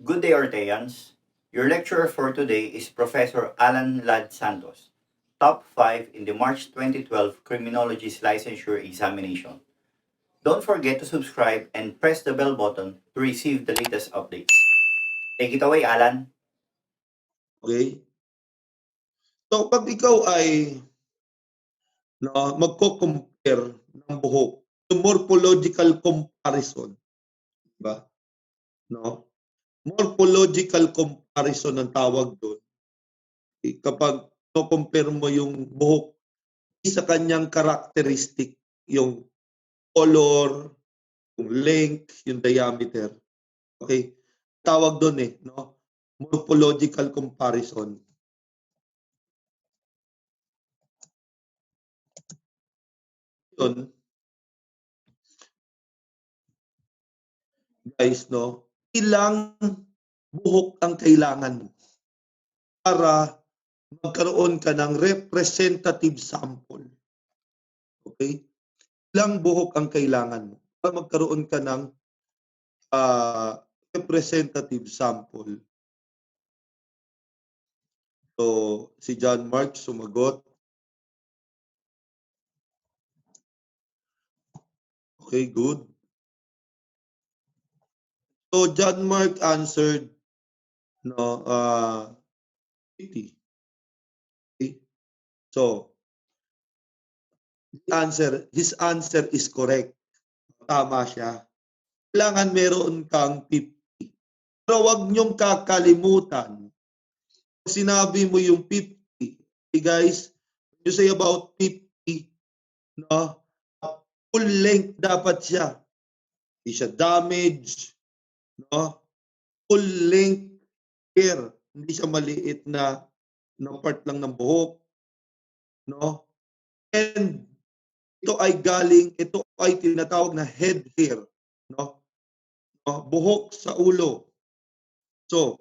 Good day, Orteans. Your lecturer for today is Professor Allan Santos, top 5 in the March 2012 Criminology's licensure examination. Don't forget to subscribe and press the bell button to receive the latest updates. Take it away, Allan. Okay? So pag ikaw ay magko-compare ng buhok, yung morphological comparison, di ba? No? Morphological comparison ang tawag doon. Kapag compare mo yung buhok sa kanyang characteristic, yung color, yung length, yung diameter. Okay? Tawag doon no? Morphological comparison. Yun, guys, no? Ilang buhok ang kailangan mo para magkaroon ka ng representative sample. Okay? Ilang buhok ang kailangan mo para magkaroon ka ng representative sample. So, si John Mark sumagot. Okay, good. So, John Mark answered 50. Okay? So, his answer is correct. Tama siya. Kailangan meron kang 50. Pero wag niyong kakalimutan. Sinabi mo yung 50. Okay, guys, you say about 50, no? Full length dapat siya. Hindi siya damage, no? Full length hair. Hindi siya maliit na part lang ng buhok, no? And ito ay tinatawag na head hair, no? Buhok sa ulo. So,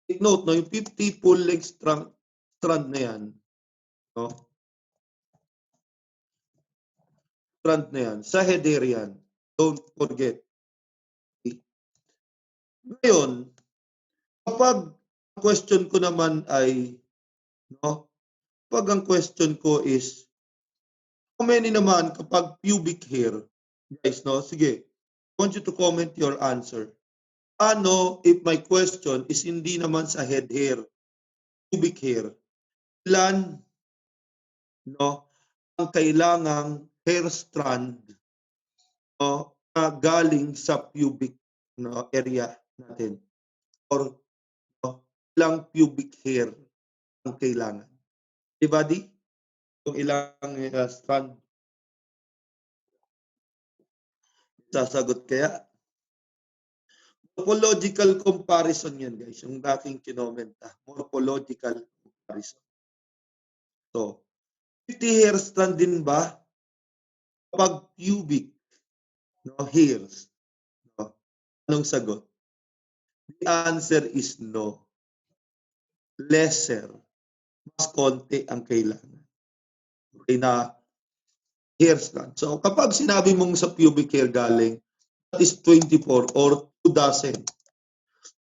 take note, no, yung 50 full length strand na yan, no? Strand na yan, sa head hair yan. Don't forget. Okay. Ngayon, kapag question ko naman ay, no, kapag ang question ko is, how many naman kapag pubic hair? Guys, no, sige, I want you to comment your answer. Ano if my question is hindi naman sa head hair, pubic hair? Ilan, no, ang kailangang hair strand, no, na galing sa pubic, no, area natin? Or no, ilang pubic hair ang kailangan? Everybody? Kung ilang strand? Sasagot kaya? Morphological comparison yan, guys. Yung dating kinomenta. Morphological comparison. So, 50 hair strand din ba kapag pubic, no, hairs? No? Anong sagot? The answer is no. Lesser. Mas konti ang kailangan. Okay na hair strand. So, kapag sinabi mong sa pubic hair galing, that is 24 or 2 dozen.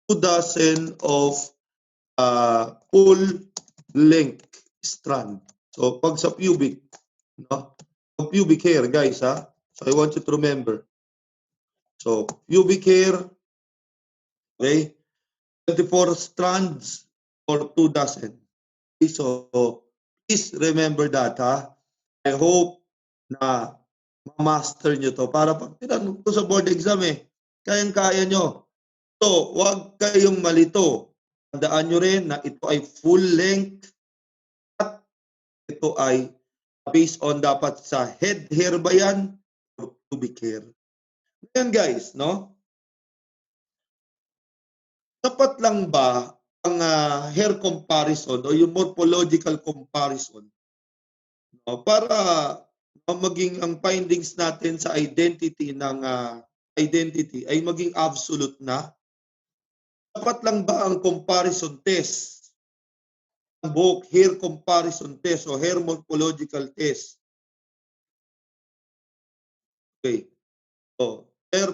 2 dozen of full length strand. So, pag sa pubic, no? Pubic hair, guys, ha? So, I want you to remember. So, pubic hair, okay? 24 strands or 2 dozen. Okay, so, please remember that, ha? I hope na ma-master nyo to para pag tinanong ko sa board exam, kayang-kaya nyo. So, huwag kayong malito. Tandaan nyo rin na ito ay full length at ito ay based on dapat sa head hair ba yan or pubic hair. Ngayon, guys, no? Dapat lang ba ang hair comparison o yung morphological comparison, no, para maging ang findings natin sa identity ng identity ay maging absolute na? Dapat lang ba ang comparison test, ang buhok hair comparison test o hair morphological test? Okay. So,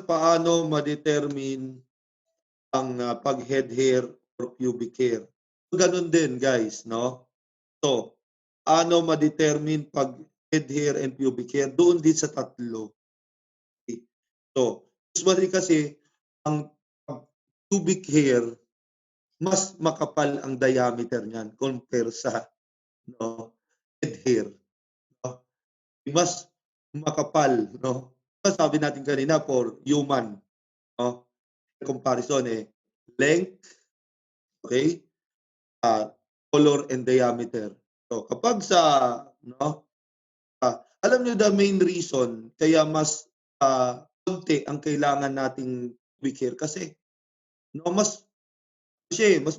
paano ma-determine ang pag head hair or pubic hair. So, ganun din guys, no? So, ano ma-determine pag head hair and pubic hair? Doon din sa tatlo. Okay. So, usually kasi ang pubic hair mas makapal ang diameter niyan compare sa head hair. No? Mas makapal, no? Sabi natin kanina for human, no? Comparison length, okay? Color and diameter. So kapag sa alam niyo the main reason kaya mas konti ang kailangan nating pubic hair kasi mas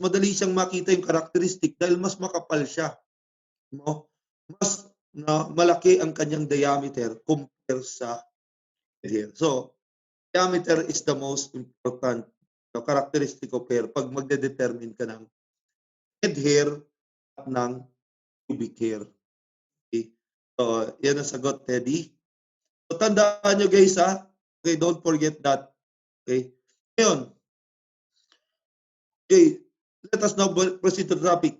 madali siyang makita yung characteristic dahil mas makapal siya, no? Mas malaki ang kanyang diameter compare sa head hair. So diameter is the most important characteristic of hair pag magde-determine ka ng head hair at ng pubic hair. Okay? So, yan ang sagot, Teddy. So, tandaan nyo guys, ha? Okay, don't forget that. Okay? Ngayon, okay, let us now proceed to the topic.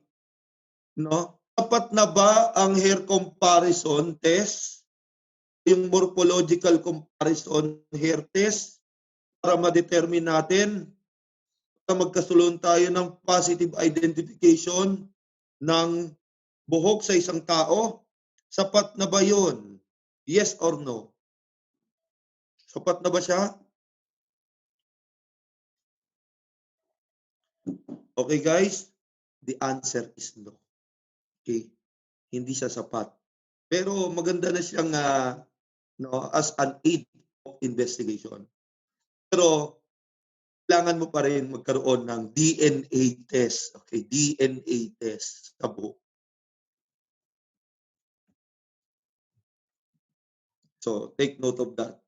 No? Dapat na ba ang hair comparison test, yung morphological comparison hair test, para ma-determine natin na magkasulon tayo ng positive identification ng buhok sa isang tao? Sapat na ba yun? Yes or no? Sapat na ba siya? Okay guys, the answer is no. Okay, hindi siya sapat. Pero maganda na siyang as an aid of investigation. Pero kailangan mo pa rin magkaroon ng DNA test. Okay, DNA test sa buhok. So, take note of that.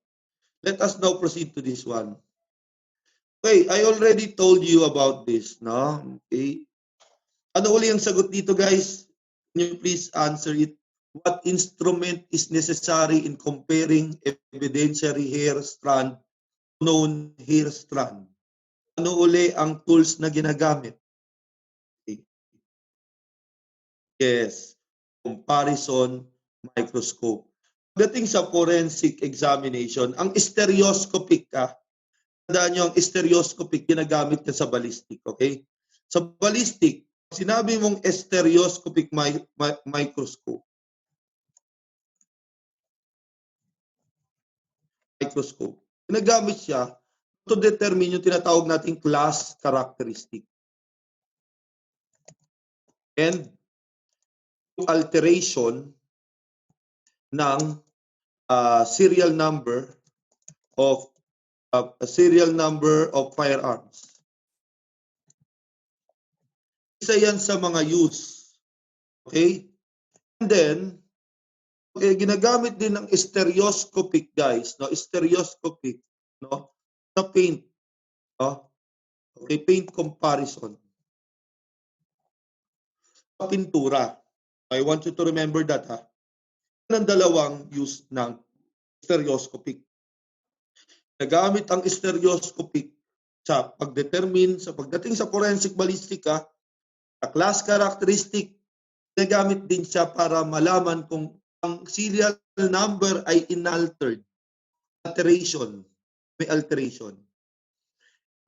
Let us now proceed to this one. Okay, I already told you about this, no? Okay. Ano uli ang sagot dito, guys? Can you please answer it? What instrument is necessary in comparing evidentiary hair strand to known hair strand? Ano uli ang tools na ginagamit? Okay. Yes, comparison microscope. Pagdating sa forensic examination, ang stereoscopic tandaan nyo, ang stereoscopic ginagamit niya sa ballistic, okay? Sa ballistic, sinabi mong stereoscopic microscope, ginagamit siya to determine yung tinatawag nating class characteristic and alteration ng serial number of firearms. Isa yan sa mga use. Okay? And then, okay, ginagamit din ng stereoscopic, guys, no? Stereoscopic, no? Sa paint, no? Okay, paint comparison. Sa pintura. I want you to remember that, ha? Yan ang dalawang use ng stereoscopic. Nagamit ang stereoscopic sa pagdetermine, sa pagdating sa forensic ballistic, sa class characteristic, nagamit din siya para malaman kung ang serial number ay inaltered. Alteration. May alteration.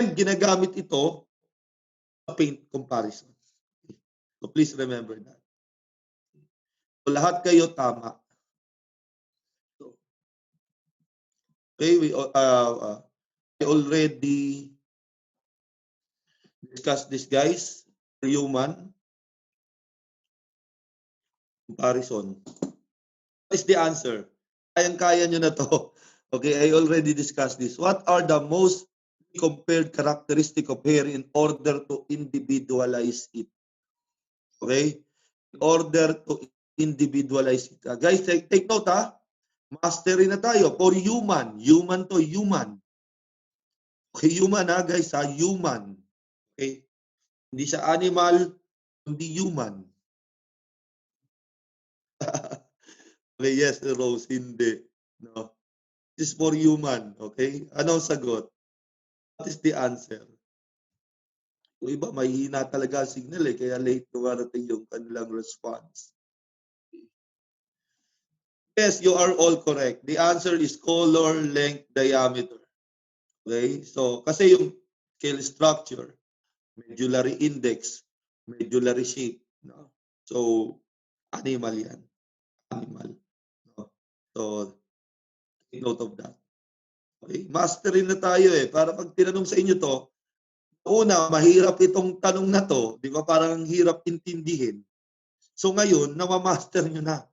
And ginagamit ito sa paint comparison. So please remember that. So lahat kayo tama. Okay, we already discussed this, guys. For human comparison. What is the answer? Kayang-kaya nyo na to. Okay, I already discussed this. What are the most compared characteristic of hair in order to individualize it? Okay? In order to individualize it. Guys, take note, ha? Mastery na tayo. For human. Human to human. Okay, human, ha, guys, ha? Human. Okay? Hindi siya animal, hindi human. Okay, yes, Rose, hindi. No. This is for human, okay? Anong sagot? What is the answer? Yung iba, mahihina talaga ang signal eh, kaya late dumarating yung kanilang response. Yes, you are all correct. The answer is color, length, diameter. Okay? So, kasi yung scale structure, medullary index, medullary shape. No? So, animal yan. Animal. No? So, take note of that. Okay? Masterin na tayo eh. Para pag tinanong sa inyo to, una, mahirap itong tanong na to. Di ba? Parang hirap intindihin. So ngayon, namamaster nyo na.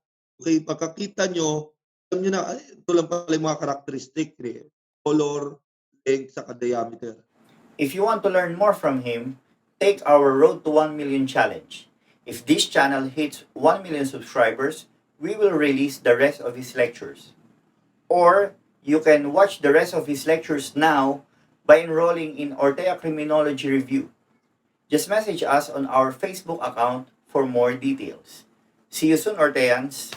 Okay, pagkakita nyo, alam nyo na, ay, ito lang pala yung mga karakteristik, eh. Color, length, saka diameter. If you want to learn more from him, take our Road to 1 Million challenge. If this channel hits 1 million subscribers, we will release the rest of his lectures. Or you can watch the rest of his lectures now by enrolling in Ortea Criminology Review. Just message us on our Facebook account for more details. See you soon, Orteans!